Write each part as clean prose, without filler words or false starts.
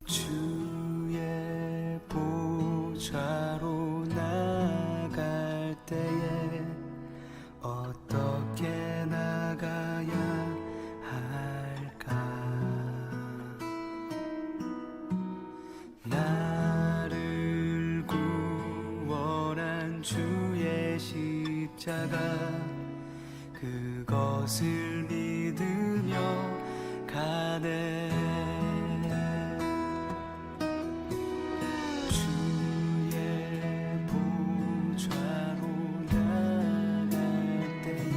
주의 보좌로 나갈 때에 어떻게 나가야 할까? 나를 구원한 주의 십자가, 그것을 믿으며 가네. 주의 보좌로 나갈 때에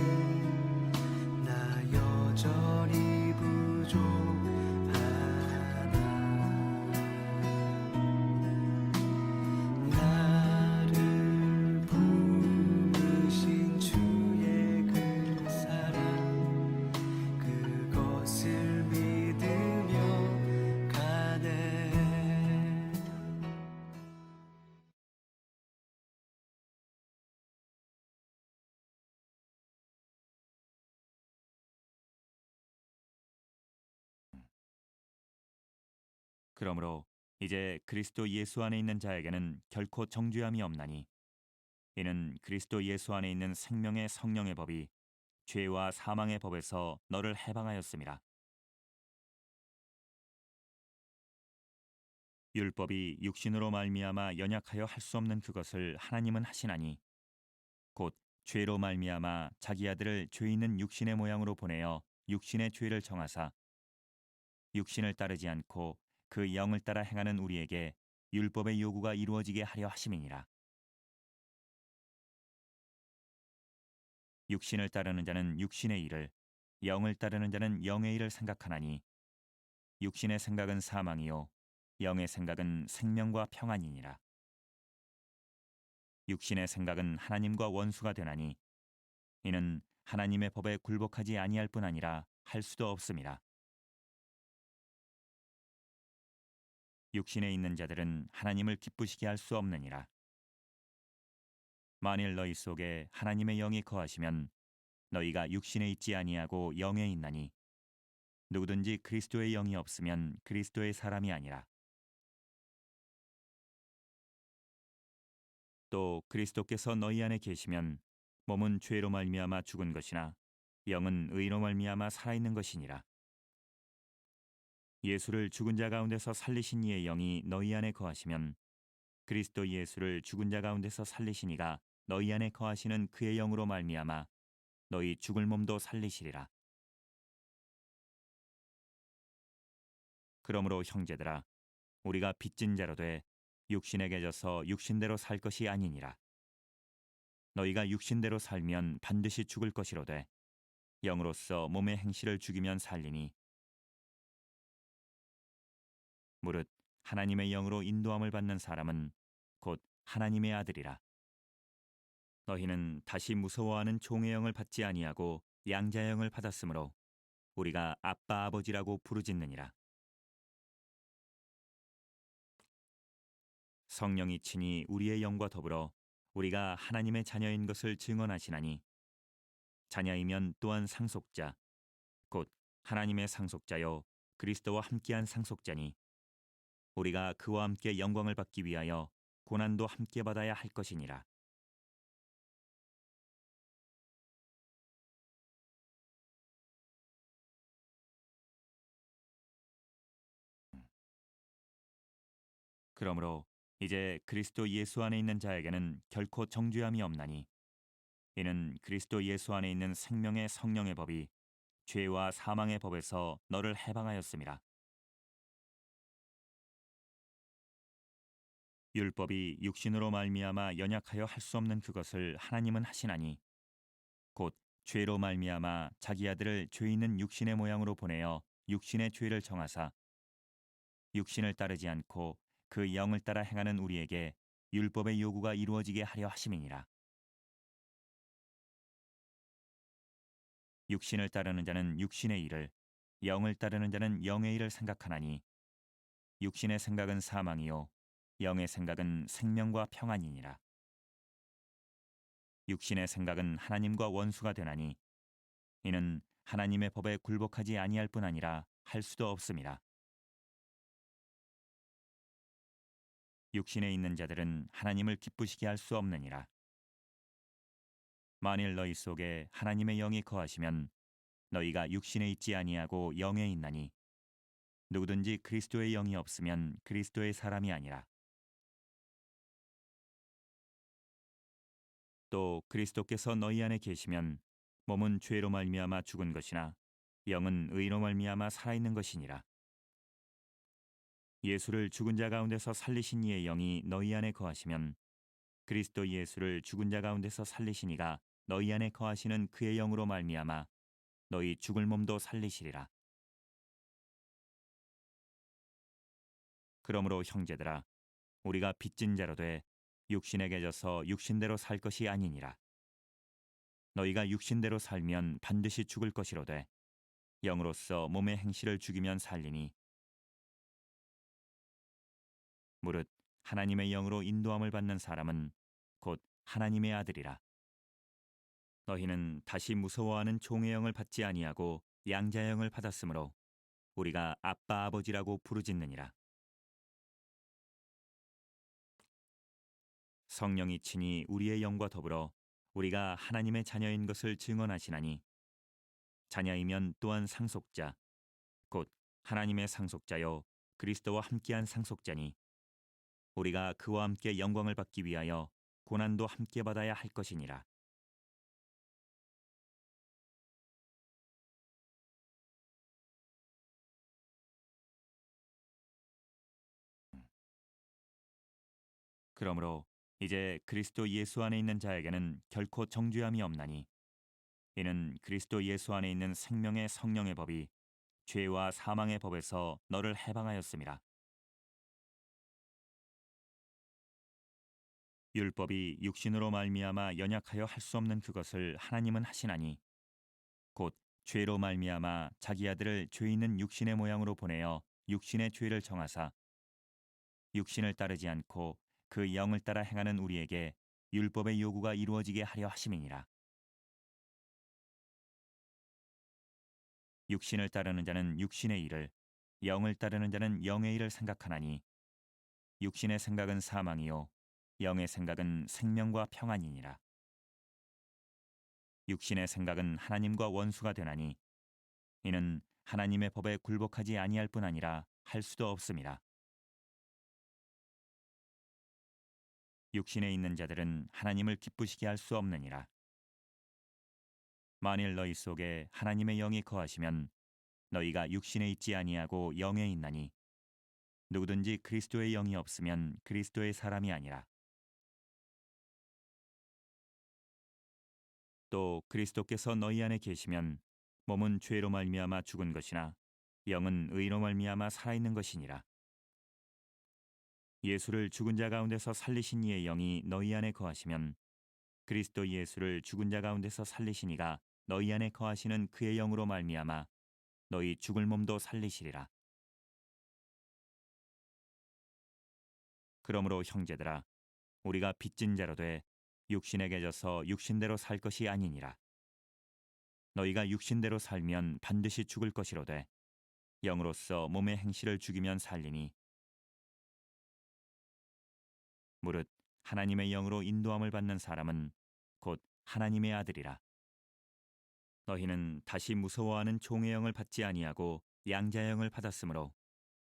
나 여전히 부족하나. 나를 부르신 주의 그 사랑, 그것을 믿으며 가네. 그러므로 이제 그리스도 예수 안에 있는 자에게는 결코 정죄함이 없나니, 이는 그리스도 예수 안에 있는 생명의 성령의 법이 죄와 사망의 법에서 너를 해방하였음이라. 율법이 육신으로 말미암아 연약하여 할 수 없는 그것을 하나님은 하시나니, 곧 죄로 말미암아 자기 아들을 죄 있는 육신의 모양으로 보내어 육신의 죄를 정하사 육신을 따르지 않고 그 영을 따라 행하는 우리에게 율법의 요구가 이루어지게 하려 하심이니라. 육신을 따르는 자는 육신의 일을, 영을 따르는 자는 영의 일을 생각하나니, 육신의 생각은 사망이요 영의 생각은 생명과 평안이니라. 육신의 생각은 하나님과 원수가 되나니, 이는 하나님의 법에 굴복하지 아니할 뿐 아니라 할 수도 없음이라. 육신에 있는 자들은 하나님을 기쁘시게 할 수 없느니라. 만일 너희 속에 하나님의 영이 거하시면 너희가 육신에 있지 아니하고 영에 있나니, 누구든지 그리스도의 영이 없으면 그리스도의 사람이 아니라. 또 그리스도께서 너희 안에 계시면 몸은 죄로 말미암아 죽은 것이나 영은 의로 말미암아 살아있는 것이니라. 예수를 죽은 자 가운데서 살리신 이의 영이 너희 안에 거하시면 그리스도 예수를 죽은 자 가운데서 살리신 이가 너희 안에 거하시는 그의 영으로 말미암아 너희 죽을 몸도 살리시리라. 그러므로 형제들아, 우리가 빚진 자로 돼 육신에게 져서 육신대로 살 것이 아니니라. 너희가 육신대로 살면 반드시 죽을 것이로되 영으로서 몸의 행실을 죽이면 살리니, 무릇 하나님의 영으로 인도함을 받는 사람은 곧 하나님의 아들이라. 너희는 다시 무서워하는 종의 영을 받지 아니하고 양자의 영을 받았으므로 우리가 아빠 아버지라고 부르짖느니라. 성령이 친히 우리의 영과 더불어 우리가 하나님의 자녀인 것을 증언하시나니, 자녀이면 또한 상속자 곧 하나님의 상속자요 그리스도와 함께한 상속자니, 우리가 그와 함께 영광을 받기 위하여 고난도 함께 받아야 할 것이니라. 그러므로 이제 그리스도 예수 안에 있는 자에게는 결코 정죄함이 없나니, 이는 그리스도 예수 안에 있는 생명의 성령의 법이 죄와 사망의 법에서 너를 해방하였음이라. 율법이 육신으로 말미암아 연약하여 할 수 없는 그것을 하나님은 하시나니, 곧 죄로 말미암아 자기 아들을 죄 있는 육신의 모양으로 보내어 육신의 죄를 정하사 육신을 따르지 않고 그 영을 따라 행하는 우리에게 율법의 요구가 이루어지게 하려 하심이니라. 육신을 따르는 자는 육신의 일을, 영을 따르는 자는 영의 일을 생각하나니, 육신의 생각은 사망이요 영의 생각은 생명과 평안이니라. 육신의 생각은 하나님과 원수가 되나니, 이는 하나님의 법에 굴복하지 아니할 뿐 아니라 할 수도 없음이라. 육신에 있는 자들은 하나님을 기쁘시게 할 수 없느니라. 만일 너희 속에 하나님의 영이 거하시면 너희가 육신에 있지 아니하고 영에 있나니 누구든지 그리스도의 영이 없으면 그리스도의 사람이 아니라. 또 그리스도께서 너희 안에 계시면 몸은 죄로 말미암아 죽은 것이나 영은 의로 말미암아 살아있는 것이니라. 예수를 죽은 자 가운데서 살리신 이의 영이 너희 안에 거하시면 그리스도 예수를 죽은 자 가운데서 살리신 이가 너희 안에 거하시는 그의 영으로 말미암아 너희 죽을 몸도 살리시리라. 그러므로 형제들아, 우리가 빚진 자로 돼 육신에게 져서 육신대로 살 것이 아니니라. 너희가 육신대로 살면 반드시 죽을 것이로되 영으로서 몸의 행실을 죽이면 살리니, 무릇 하나님의 영으로 인도함을 받는 사람은 곧 하나님의 아들이라. 너희는 다시 무서워하는 종의 영을 받지 아니하고 양자의 영을 받았으므로 우리가 아빠 아버지라고 부르짖느니라. 성령이 친히 우리의 영과 더불어 우리가 하나님의 자녀인 것을 증언하시나니, 자녀이면 또한 상속자 곧 하나님의 상속자요 그리스도와 함께한 상속자니, 우리가 그와 함께 영광을 받기 위하여 고난도 함께 받아야 할 것이니라. 그러므로 이제 그리스도 예수 안에 있는 자에게는 결코 정죄함이 없나니, 이는 그리스도 예수 안에 있는 생명의 성령의 법이 죄와 사망의 법에서 너를 해방하였음이라. 율법이 육신으로 말미암아 연약하여 할 수 없는 그것을 하나님은 하시나니, 곧 죄로 말미암아 자기 아들을 죄 있는 육신의 모양으로 보내어 육신의 죄를 정하사 육신을 따르지 않고 그 영을 따라 행하는 우리에게 율법의 요구가 이루어지게 하려 하심이니라. 육신을 따르는 자는 육신의 일을, 영을 따르는 자는 영의 일을 생각하나니, 육신의 생각은 사망이요 영의 생각은 생명과 평안이니라. 육신의 생각은 하나님과 원수가 되나니, 이는 하나님의 법에 굴복하지 아니할 뿐 아니라 할 수도 없음이라. 육신에 있는 자들은 하나님을 기쁘시게 할 수 없느니라. 만일 너희 속에 하나님의 영이 거하시면 너희가 육신에 있지 아니하고 영에 있나니, 누구든지 그리스도의 영이 없으면 그리스도의 사람이 아니라. 또 그리스도께서 너희 안에 계시면 몸은 죄로 말미암아 죽은 것이나 영은 의로 말미암아 살아있는 것이니라. 예수를 죽은 자 가운데서 살리신 이의 영이 너희 안에 거하시면 그리스도 예수를 죽은 자 가운데서 살리신 이가 너희 안에 거하시는 그의 영으로 말미암아 너희 죽을 몸도 살리시리라. 그러므로 형제들아, 우리가 빚진 자로 돼 육신에게 져서 육신대로 살 것이 아니니라. 너희가 육신대로 살면 반드시 죽을 것이로되 영으로서 몸의 행실을 죽이면 살리니, 무릇 하나님의 영으로 인도함을 받는 사람은 곧 하나님의 아들이라. 너희는 다시 무서워하는 종의 영을 받지 아니하고 양자의 영을 받았으므로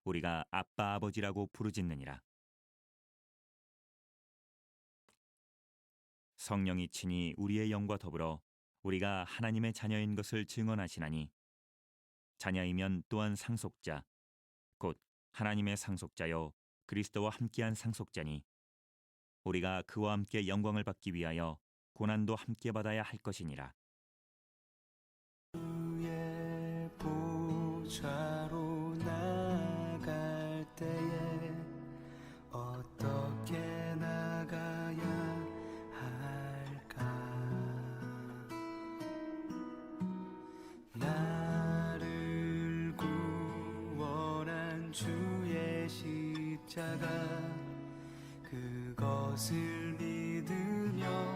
우리가 아빠 아버지라고 부르짖느니라. 성령이 친히 우리의 영과 더불어 우리가 하나님의 자녀인 것을 증언하시나니, 자녀이면 또한 상속자 곧 하나님의 상속자요 그리스도와 함께한 상속자니, 우리가 그와 함께 영광을 받기 위하여 고난도 함께 받아야 할 것이니라. 주의 보좌로 나갈 때에 어떻게 나가야 할까? 나를 구원한 주의 십자가, 그것을 믿으며